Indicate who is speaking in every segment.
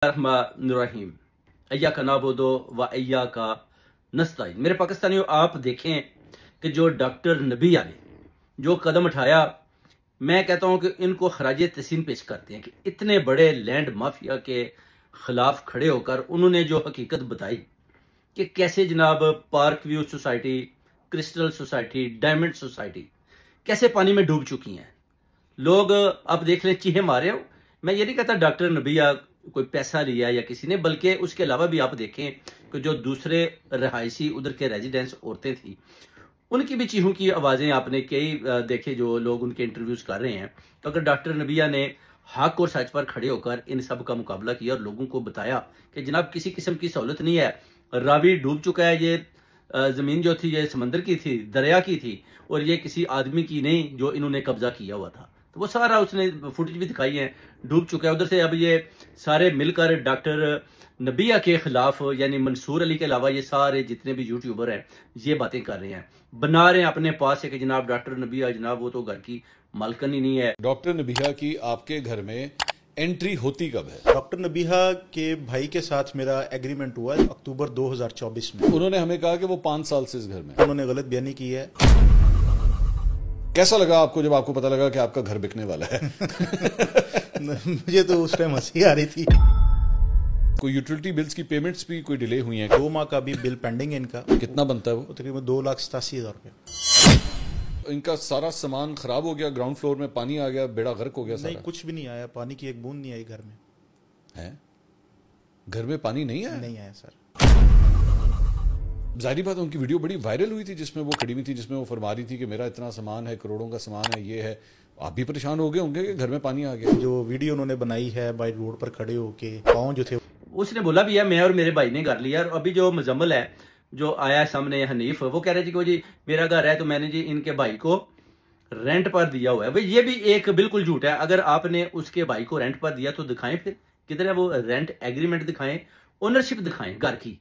Speaker 1: रहमानुर्रहीम अय्या का नाबुदो व अय्या का नस्ताईन। मेरे पाकिस्तानियों, आप देखें कि जो डॉक्टर नबिया ने जो कदम उठाया, मैं कहता हूं कि इनको खराज तहसीन पेश करते हैं कि इतने बड़े लैंड माफिया के खिलाफ खड़े होकर उन्होंने जो हकीकत बताई कि कैसे जनाब park view society, crystal society, diamond society कैसे पानी में डूब चुकी हैं। लोग आप देख लें, चीहे मारे हो। मैं ये नहीं कहता डॉक्टर नबिया कोई पैसा लिया या किसी ने, बल्कि उसके अलावा भी आप देखें कि जो दूसरे रहायशी उधर के रेजिडेंट्स औरतें थी, उनकी भी चीहों की आवाज़ें आपने कई देखे जो लोग उनके इंटरव्यूज कर रहे हैं। तो अगर डॉक्टर नबिया ने हक और सच पर खड़े होकर इन सब का मुकाबला किया और लोगों को बताया कि जनाब किसी किस्म की सहूलत नहीं है, रावी डूब चुका है, ये ज़मीन जो थी ये समंदर की थी, दरिया की थी, और ये किसी आदमी की नहीं जो इन्होंने कब्जा किया हुआ था। तो वो सारा उसने फुटेज भी दिखाई है, डूब चुका है उधर से। अब ये सारे मिलकर डॉक्टर नबिया के खिलाफ, यानी मंसूर अली के अलावा ये सारे जितने भी यूट्यूबर हैं ये बातें कर रहे हैं, बना रहे हैं अपने पास है कि जनाब डॉक्टर नबिया जनाब वो तो घर की मालकन ही नहीं है।
Speaker 2: डॉक्टर नबिया की आपके घर में एंट्री होती कब है?
Speaker 3: डॉक्टर नबिहा के भाई के साथ मेरा एग्रीमेंट हुआ है अक्टूबर 2024 में।
Speaker 2: उन्होंने हमें कहा कि वो 5 साल से इस घर में।
Speaker 3: उन्होंने गलत बयानी की है।
Speaker 2: कैसा लगा आपको जब आपको पता लगा कि आपका घर बिकने वाला है?
Speaker 3: मुझे तो उस टाइम हंसी आ रही थी।
Speaker 2: कोई यूटिलिटी बिल्स की पेमेंट्स भी कोई डिले हुई हैं?
Speaker 3: 2 माह का भी बिल पेंडिंग है इनका।
Speaker 2: कितना बनता है वो?
Speaker 3: तकरीबन 2,87,000 रुपये।
Speaker 2: इनका सारा सामान खराब हो गया, ग्राउंड फ्लोर में पानी आ गया, बेड़ा गर्क हो गया सारा?
Speaker 3: नहीं, कुछ भी नहीं आया, पानी की एक बूंद नहीं आई घर में।
Speaker 2: है? घर में पानी नहीं आया?
Speaker 3: नहीं आया सर।
Speaker 2: जाहिर बात है, उनकी वीडियो बड़ी वायरल हुई थी जिसमें वो खड़ी हुई थी, जिसमें वो फरमा रही थी कि मेरा इतना सामान है, करोड़ों का सामान है, ये है। आप भी परेशान हो गए होंगे कि घर में पानी आ गया।
Speaker 3: जो वीडियो उन्होंने बनाई है बाई रोड पर खड़े होके, पाँव जो थे,
Speaker 1: उसने बोला भी है मैं और मेरे भाई ने कर लिया। और अभी जो मुजम्मल है जो आया सामने, हनीफ, वो कह रहे जी को जी मेरा घर है तो मैंने जी इनके भाई को रेंट पर दिया हुआ है। भाई ये भी एक बिल्कुल झूठ है। अगर आपने उसके भाई को रेंट पर दिया तो दिखाएं, फिर किधर है वो रेंट एग्रीमेंट, दिखाएं, ओनरशिप दिखाएं घर की।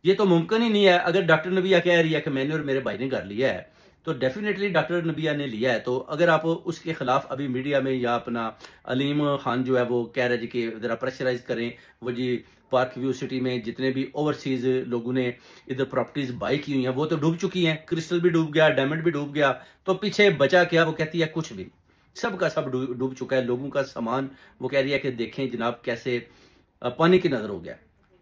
Speaker 1: ये तो मुमकिन ही नहीं है। अगर डॉक्टर नबिया कह रही है कि मैंने और मेरे भाई ने घर लिया है तो डेफिनेटली डॉक्टर नबिया ने लिया है। तो अगर आप उसके खिलाफ अभी मीडिया में या अपना अलीम खान जो है वो कह रहे जी कि जरा प्रेशराइज करें, वो जी पार्क व्यू सिटी में जितने भी ओवरसीज लोगों ने इधर प्रॉपर्टीज बाई की हुई हैं वो तो डूब चुकी हैं, क्रिस्टल भी डूब गया, डायमंड भी डूब गया, तो पीछे बचा क्या? वो कहती है कुछ भी, सबका सब डूब चुका है। लोगों का सामान वो कह रही है कि देखें जनाब कैसे पानी की नजर हो गया।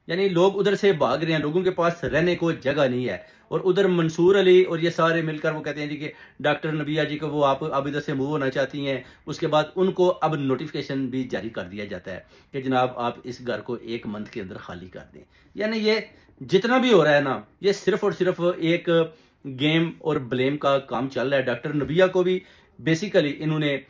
Speaker 1: यानी लोग उधर से भाग रहे हैं, लोगों के पास रहने को जगह नहीं है। और उधर मंसूर अली और ये सारे मिलकर वो कहते हैं जी कि डॉक्टर नबिया जी को वो आप अब इधर से मूव होना चाहती हैं। उसके बाद उनको अब नोटिफिकेशन भी जारी कर दिया जाता है कि जनाब आप इस घर को 1 मंथ के अंदर खाली कर दें। यानी ये जितना भी हो रहा है ना, ये सिर्फ और सिर्फ एक गेम और ब्लेम का काम चल रहा है। डॉक्टर नबिया को भी बेसिकली इन्होंने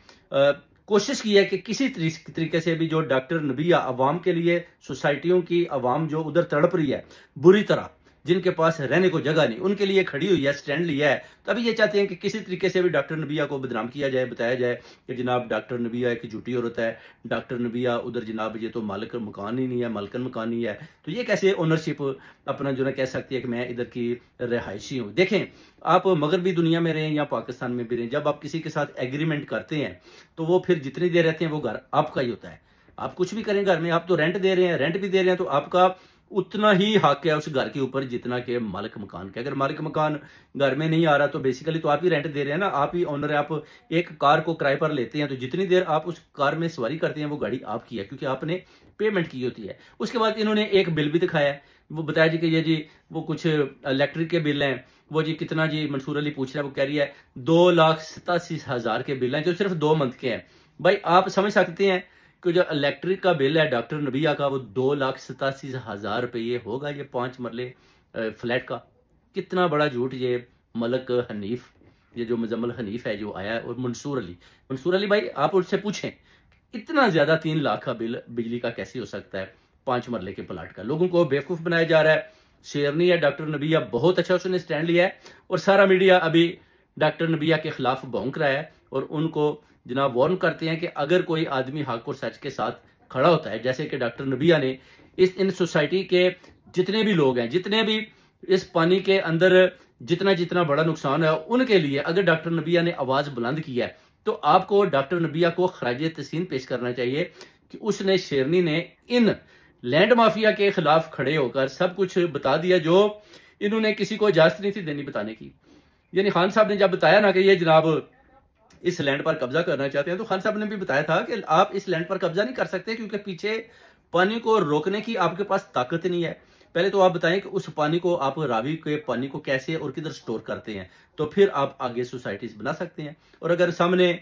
Speaker 1: कोशिश की है कि किसी तरीके से भी जो डॉक्टर नबिया अवाम के लिए, सोसाइटियों की अवाम जो उधर तड़प रही है बुरी तरह, जिनके पास रहने को जगह नहीं, उनके लिए खड़ी हुई है, स्टैंड लिया है। तो अभी ये चाहते हैं कि किसी तरीके से भी डॉक्टर नबिया को बदनाम किया जाए, बताया जाए कि जनाब डॉक्टर नबिया एक झूठी औरत है, डॉक्टर नबिया उधर जनाब ये तो मालिक मकान ही नहीं है, मालकन मकान ही है, तो ये कैसे ओनरशिप अपना जो ना कह सकती है कि मैं इधर की रिहायशी हूँ। देखें, आप मगरबी दुनिया में रहें या पाकिस्तान में भी रहें, जब आप किसी के साथ एग्रीमेंट करते हैं तो वो फिर जितनी देर रहते हैं वो घर आपका ही होता है। आप कुछ भी करें घर में, आप तो रेंट दे रहे हैं, रेंट भी दे रहे हैं, तो आपका उतना ही हक है उस घर के ऊपर जितना के मालिक मकान के। अगर मालिक मकान घर में नहीं आ रहा तो बेसिकली तो आप ही रेंट दे रहे हैं ना, आप ही ओनर है। आप एक कार को किराए पर लेते हैं तो जितनी देर आप उस कार में सवारी करते हैं वो गाड़ी आपकी है, क्योंकि आपने पेमेंट की होती है। उसके बाद इन्होंने एक बिल भी दिखाया है, वो बताया जी कि ये जी वो कुछ इलेक्ट्रिक के बिल हैं, वो जी कितना जी मंसूर अली पूछ रहा है, वो कह रही है 2,87,000 के बिल हैं जो सिर्फ 2 मंथ के हैं। भाई आप समझ सकते हैं कि जो इलेक्ट्रिक का बिल है डॉक्टर नबिया का वो 2,87,000 रुपये होगा। ये 5 मरले फ्लैट का कितना बड़ा झूठ ये मलक हनीफ, ये जो मुजम्मल हनीफ है जो आया है, और मंसूर अली भाई आप उससे पूछें इतना ज्यादा 3 लाख का बिल बिजली का कैसे हो सकता है 5 मरले के प्लाट का? लोगों को बेवकूफ बनाया जा रहा है। शेरनी है डॉक्टर नबिया, बहुत अच्छा उसने स्टैंड लिया है और सारा मीडिया अभी डॉक्टर नबिया के खिलाफ भौंक रहा है और उनको जनाब वार्न करते हैं कि अगर कोई आदमी हक और सच के साथ खड़ा होता है, जैसे कि डॉक्टर नबिया ने इन सोसाइटी के जितने भी लोग हैं, जितने भी इस पानी के अंदर जितना जितना बड़ा नुकसान है उनके लिए अगर डॉक्टर नबिया ने आवाज बुलंद की है तो आपको डॉक्टर नबिया को खराज तहसीन पेश करना चाहिए कि उसने, शेरनी ने इन लैंड माफिया के खिलाफ खड़े होकर सब कुछ बता दिया जो इन्होंने किसी को इजाजत नहीं थी देनी बताने की। यानी खान साहब ने जब बताया ना कि ये जनाब इस लैंड पर कब्जा करना चाहते हैं, तो खान साहब ने भी बताया था कि आप इस लैंड पर कब्जा नहीं कर सकते क्योंकि पीछे पानी को रोकने की आपके पास ताकत नहीं है। पहले तो आप बताएं कि उस पानी को आप रावी के पानी को कैसे और किधर स्टोर करते हैं, तो फिर आप आगे सोसाइटीज बना सकते हैं। और अगर सामने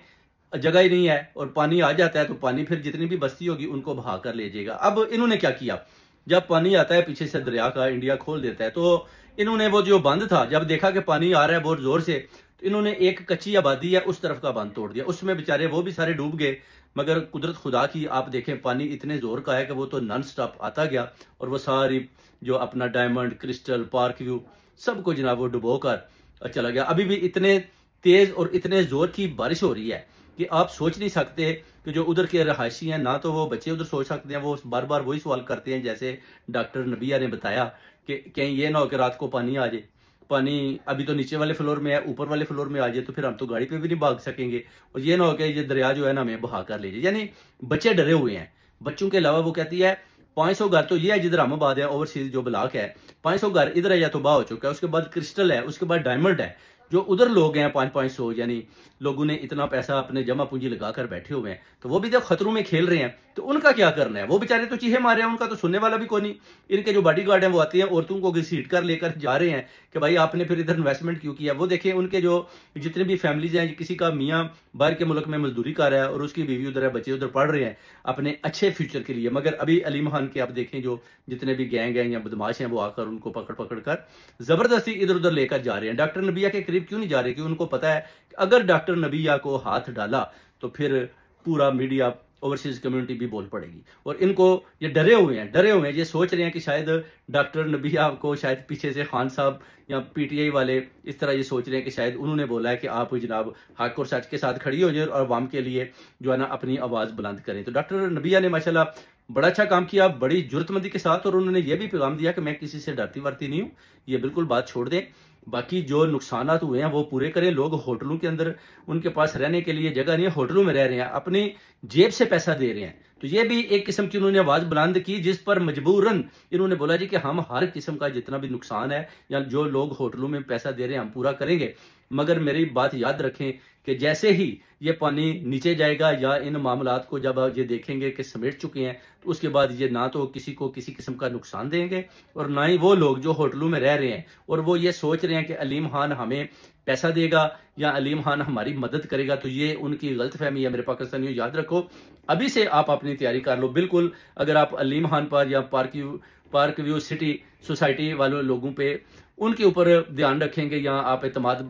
Speaker 1: जगह ही नहीं है और पानी आ जाता है तो पानी फिर जितनी भी बस्ती होगी उनको बहा कर ले जाएगा। अब इन्होंने क्या किया, जब पानी आता है पीछे से दरिया का, इंडिया खोल देता है, तो इन्होंने वो जो बंद था, जब देखा कि पानी आ रहा है बहुत जोर से, तो इन्होंने एक कच्ची आबादी है उस तरफ का बंद तोड़ दिया। उसमें बेचारे वो भी सारे डूब गए, मगर कुदरत खुदा की आप देखें पानी इतने जोर का है कि वो तो नॉन स्टॉप आता गया और वो सारी जो अपना डायमंड, क्रिस्टल, पार्क व्यू सबको जनाब वो डुबो कर चला गया। अभी भी इतने तेज और इतने जोर की बारिश हो रही है कि आप सोच नहीं सकते कि जो उधर के रहायशी हैं, ना तो वो बच्चे उधर सोच सकते हैं, वो बार बार वही सवाल करते हैं जैसे डॉक्टर नबिया ने बताया कि कहीं ये ना हो कि रात को पानी आ जाए। पानी अभी तो नीचे वाले फ्लोर में है, ऊपर वाले फ्लोर में आ जाए तो फिर हम तो गाड़ी पे भी नहीं भाग सकेंगे, और ये ना हो कि ये दरिया जो है ना हमें बहा कर ले जाए। यानी बच्चे डरे हुए हैं। बच्चों के अलावा वो कहती है 500 घर तो ये है जिधर अहमदाबाद है, ओवरसीज जो ब्लॉक है, 500 घर इधर है या तो बहा हो चुका है, उसके बाद क्रिस्टल है, उसके बाद डायमंड है। जो उधर लोग हैं 500 यानी लोगों ने इतना पैसा अपने जमा पूंजी लगाकर बैठे हुए हैं, तो वो भी जब खतरों में खेल रहे हैं तो उनका क्या करना है। वो बेचारे तो चीहे मारे हैं, उनका तो सुनने वाला भी कोई नहीं। इनके जो बॉडीगार्ड हैं वो आते हैं, औरतों को घसीट कर लेकर जा रहे हैं कि भाई आपने फिर इधर इन्वेस्टमेंट क्यों किया। वो देखें उनके जो जितने भी फैमिलीज हैं, किसी का मियाँ बाहर के मुल्क में मजदूरी कर रहा है और उसकी बीवी उधर है, बच्चे उधर पढ़ रहे हैं अपने अच्छे फ्यूचर के लिए, मगर अभी अलीम खान के आप देखें जो जितने भी गैंग हैं या बदमाश हैं वो आकर उनको पकड़ पकड़ कर जबरदस्ती इधर उधर लेकर जा रहे हैं। डॉक्टर नबिया के करीब क्यों नहीं जा रहे, क्योंकि उनको पता है कि अगर डॉक्टर नबिया को हाथ डाला तो फिर पूरा मीडिया, ओवरसीज कम्युनिटी भी बोल पड़ेगी। और इनको ये डरे हुए हैं, ये सोच रहे हैं कि शायद डॉक्टर नबिया को शायद पीछे से खान साहब या पीटीआई वाले इस तरह ये सोच रहे हैं कि शायद उन्होंने बोला है कि आप जनाब हक और सच के साथ खड़ी हो जाए और अवाम के लिए जो है ना अपनी आवाज बुलंद करें। तो डॉक्टर नबिया ने माशाल्लाह बड़ा अच्छा काम किया, बड़ी जुर्रतमंदी के साथ, और उन्होंने ये भी पैगाम दिया कि मैं किसी से डरती वरती नहीं हूँ, ये बिल्कुल बात छोड़ दें। बाकी जो नुकसान हुए हैं वो पूरे करें। लोग होटलों के अंदर उनके पास रहने के लिए जगह नहीं है, होटलों में रह रहे हैं, अपनी जेब से पैसा दे रहे हैं। तो ये भी एक किस्म की उन्होंने आवाज बुलंद की, जिस पर मजबूरन इन्होंने बोला जी कि हम हर किस्म का जितना भी नुकसान है या जो लोग होटलों में पैसा दे रहे हैं हम पूरा करेंगे। मगर मेरी बात याद रखें कि जैसे ही ये पानी नीचे जाएगा या इन मामलात को जब ये देखेंगे कि समेट चुके हैं, तो उसके बाद ये ना तो किसी को किसी किस्म का नुकसान देंगे और ना ही वो लोग जो होटलों में रह रहे हैं और वो ये सोच रहे हैं कि अलीम खान हमें पैसा देगा या अलीम खान हमारी मदद करेगा। तो ये उनकी गलत फहमी है। मेरे पाकिस्तानियों, याद रखो, अभी से आप अपनी तैयारी कर लो। बिल्कुल अगर आप अलीम खान पर या पार्क व्यू सिटी सोसाइटी वालों लोगों पे उनके ऊपर ध्यान रखेंगे या आप एतमाद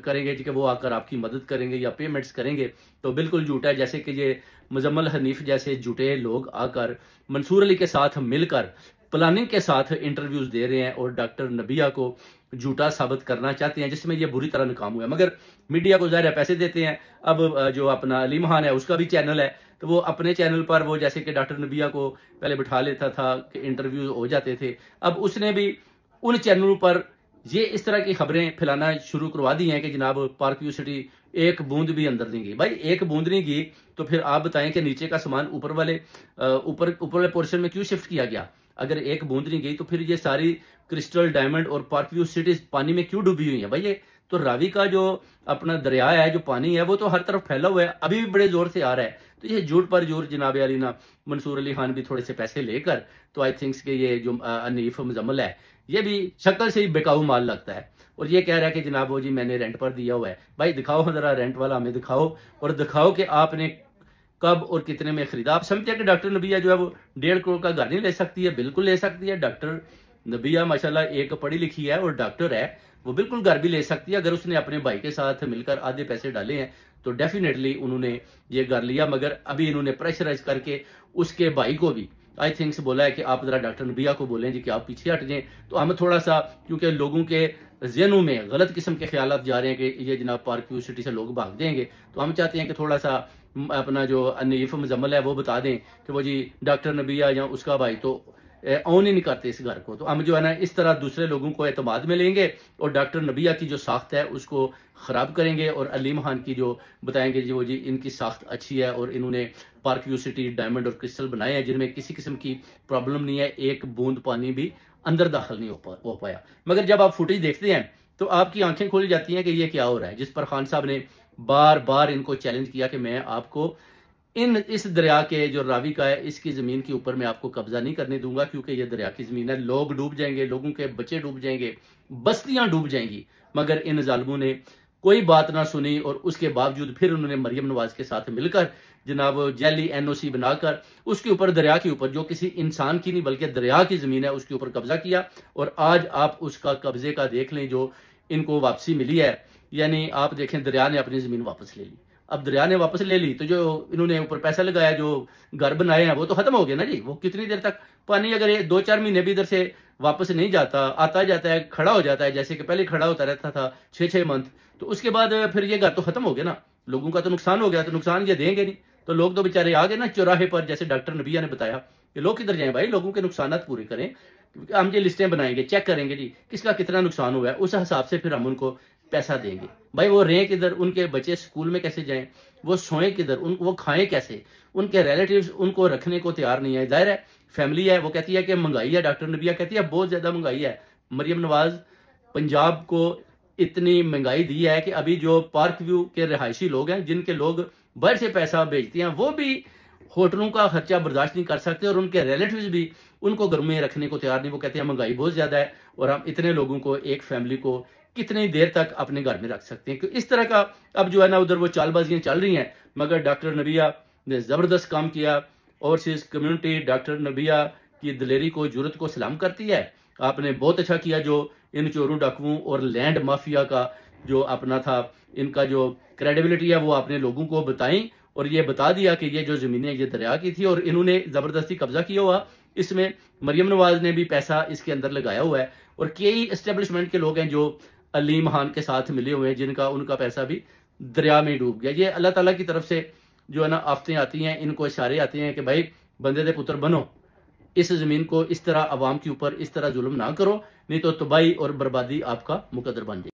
Speaker 1: करेंगे कि वो आकर आपकी मदद करेंगे या पेमेंट्स करेंगे, तो बिल्कुल झूठा है। जैसे कि ये मुजम्मल हनीफ जैसे झूठे लोग आकर मंसूर अली के साथ मिलकर प्लानिंग के साथ इंटरव्यूज दे रहे हैं और डॉक्टर नबिया को झूठा साबित करना चाहते हैं, जिसमें ये बुरी तरह नाकाम हुआ है। मगर मीडिया को ज़ाहिर है पैसे देते हैं। अब जो अपना अलीम खान है उसका भी चैनल है, तो वो अपने चैनल पर वो जैसे कि डॉक्टर नबिया को पहले बिठा लेता था कि इंटरव्यू हो जाते थे, अब उसने भी उन चैनलों पर ये इस तरह की खबरें फैलाना शुरू करवा दी हैं कि जनाब पार्क व्यू सिटी एक बूंद भी अंदर नहीं गई। भाई एक बूंद नहीं गई तो फिर आप बताएं कि नीचे का सामान ऊपर वाले पोर्शन में क्यों शिफ्ट किया गया। अगर एक बूंद नहीं गई तो फिर ये सारी क्रिस्टल, डायमंड और पार्क व्यू सिटीज पानी में क्यों डूबी हुई है। भाई ये तो रावी का जो अपना दरिया है, जो पानी है, वो तो हर तरफ फैला हुआ है, अभी भी बड़े जोर से आ रहा है। तो ये झूठ पर जोर जनाब अलीना मंसूर अली खान भी थोड़े से पैसे लेकर, तो आई थिंक्स कि ये जो अनीफ मुजम्मल है ये भी शक्ल से ही बेकाबू माल लगता है और ये कह रहा है कि जनाब वो जी मैंने रेंट पर दिया हुआ है। भाई दिखाओ जरा, रेंट वाला हमें दिखाओ और दिखाओ कि आपने कब और कितने में खरीदा। आप समझते हैं कि डॉक्टर नबिया जो है वो 1.5 करोड़ का घर नहीं ले सकती है? बिल्कुल ले सकती है। डॉक्टर नबिया माशाल्लाह एक पढ़ी लिखी है और डॉक्टर है, वो बिल्कुल घर भी ले सकती है। अगर उसने अपने भाई के साथ मिलकर आधे पैसे डाले हैं तो डेफिनेटली उन्होंने ये घर लिया। मगर अभी इन्होंने प्रेशराइज करके उसके भाई को भी आई थिंक्स बोला है कि आप जरा डॉक्टर नबिया को बोलें जी कि आप पीछे हट जाएं। तो हम थोड़ा सा, क्योंकि लोगों के ज़हनों में गलत किस्म के ख्यालात जा रहे हैं कि ये जनाब पार्क व्यू सिटी से लोग भाग जाएंगे, तो हम चाहते हैं कि थोड़ा सा अपना जो अनीफ मुजम्मल है वो बता दें कि वो जी डॉक्टर नबिया या उसका भाई तो ऑन ही नहीं करते इस घर को। तो हम जो है ना इस तरह दूसरे लोगों को एतमाद में लेंगे और डॉक्टर नबिया की जो साख्त है उसको ख़राब करेंगे और अलीम खान की जो बताएंगे जी वो जी इनकी साख्त अच्छी है और इन्होंने पार्क व्यू सिटी डायमंड और क्रिस्टल बनाए हैं, जिनमें किसी किस्म की प्रॉब्लम नहीं है, एक बूंद पानी भी अंदर दाखिल नहीं हो पाया। मगर जब आप फुटेज देखते हैं तो आपकी आंखें खुल जाती हैं कि ये क्या हो रहा है, जिस पर खान साहब ने बार बार इनको चैलेंज किया कि मैं आपको इस दरिया के जो रावी का है इसकी ज़मीन के ऊपर मैं आपको कब्जा नहीं करने दूंगा, क्योंकि ये दरिया की ज़मीन है, लोग डूब जाएंगे, लोगों के बच्चे डूब जाएंगे, बस्तियां डूब जाएंगी। मगर इन जालिमों ने कोई बात ना सुनी और उसके बावजूद फिर उन्होंने मरियम नवाज के साथ मिलकर जनाब जैली एनओसी बनाकर उसके ऊपर, दरिया के ऊपर, जो किसी इंसान की नहीं बल्कि दरिया की ज़मीन है, उसके ऊपर कब्जा किया। और आज आप उसका कब्जे का देख लें जो इनको वापसी मिली है, यानी आप देखें दरिया ने अपनी ज़मीन वापस ले ली। अब दरिया ने वापस ले ली तो जो इन्होंने ऊपर पैसा लगाया, जो घर बनाए हैं, वो तो खत्म हो गया ना जी। वो कितनी देर तक पानी, अगर ये 2-4 महीने भी इधर से वापस नहीं जाता, आता जाता है, खड़ा हो जाता है, जैसे कि पहले खड़ा होता रहता था 6-6 मंथ, तो उसके बाद फिर ये घर तो खत्म हो गया ना, लोगों का तो नुकसान हो गया, तो नुकसान ये देंगे नहीं, तो लोग तो बेचारे आ गए ना चौराहे पर, जैसे डॉक्टर नबिया ने बताया कि लोग किधर जाएं भाई, लोगों के नुकसान पूरे करें, हम ये लिस्टें बनाएंगे, चेक करेंगे जी किसका कितना नुकसान हुआ है, उस हिसाब से फिर हम उनको पैसा देंगे। भाई वो रहें किधर, उनके बच्चे स्कूल में कैसे जाएं, वो सोएं किधर, वो खाएं कैसे, उनके रिलेटिव्स उनको रखने को तैयार नहीं है। जाहिर है फैमिली है, वो कहती है कि महंगाई है, डॉक्टर नबिया कहती है बहुत ज्यादा महंगाई है। मरियम नवाज पंजाब को इतनी महंगाई दी है कि अभी जो पार्क व्यू के रिहायशी लोग हैं, जिनके लोग बाहर से पैसा भेजते हैं, वो भी होटलों का खर्चा बर्दाश्त नहीं कर सकते और उनके रिलेटिव्स भी उनको घर में रखने को तैयार नहीं। वो कहते हैं महंगाई बहुत ज्यादा है और हम इतने लोगों को, एक फैमिली को कितनी देर तक अपने घर में रख सकते हैं। कि इस तरह का अब जो है ना उधर वो चालबाजियां चल रही हैं। मगर डॉक्टर नबिया ने जबरदस्त काम किया। ओवरसीज कम्युनिटी डॉक्टर नबिया की दिलेरी को, जुर्रत को सलाम करती है। आपने बहुत अच्छा किया जो इन चोरों डाकुओं और लैंड माफिया का जो अपना था, इनका जो क्रेडिबिलिटी है वो आपने लोगों को बताई और ये बता दिया कि ये जो जमीनें ये दरिया की थी और इन्होंने जबरदस्ती कब्जा किया हुआ। इसमें मरियम नवाज ने भी पैसा इसके अंदर लगाया हुआ है और कई एस्टेब्लिशमेंट के लोग हैं जो अलीम खान के साथ मिले हुए हैं, जिनका उनका पैसा भी दरिया में डूब गया। ये अल्लाह ताला की तरफ से जो है ना आफतें आती हैं, इनको इशारे आते हैं कि भाई बंदे दे पुत्र बनो, इस जमीन को इस तरह अवाम के ऊपर इस तरह जुल्म ना करो, नहीं तो तबाही और बर्बादी आपका मुकद्दर बन जाए।